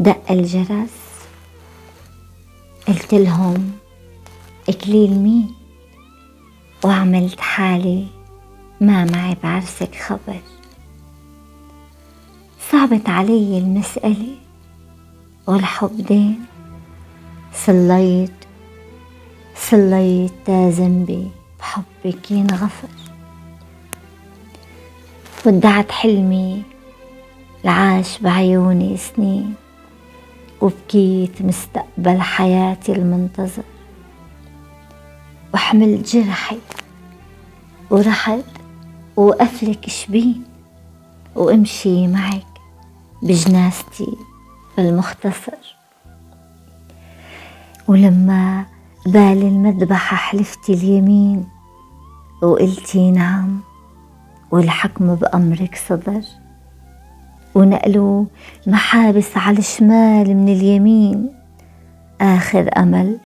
دق الجرس، قلت لهم إكليل مين، وعملت حالي ما معي بعرسك خبر. صعبت علي المسألة والحب دين، صليت تا ذنبي بحبك ينغفر. ودعت حلمي العاش بعيوني سنين، وبكيت مستقبل حياتي المنتظر. وحملت جرحي ورحت وقفلك شبين، وامشي معك بجنازتي بالمختصر. ولما بال المذبحة حلفتي اليمين، وقلتي نعم والحكم بأمرك صدر. ونقلوا محابس على الشمال من اليمين، آخر أمل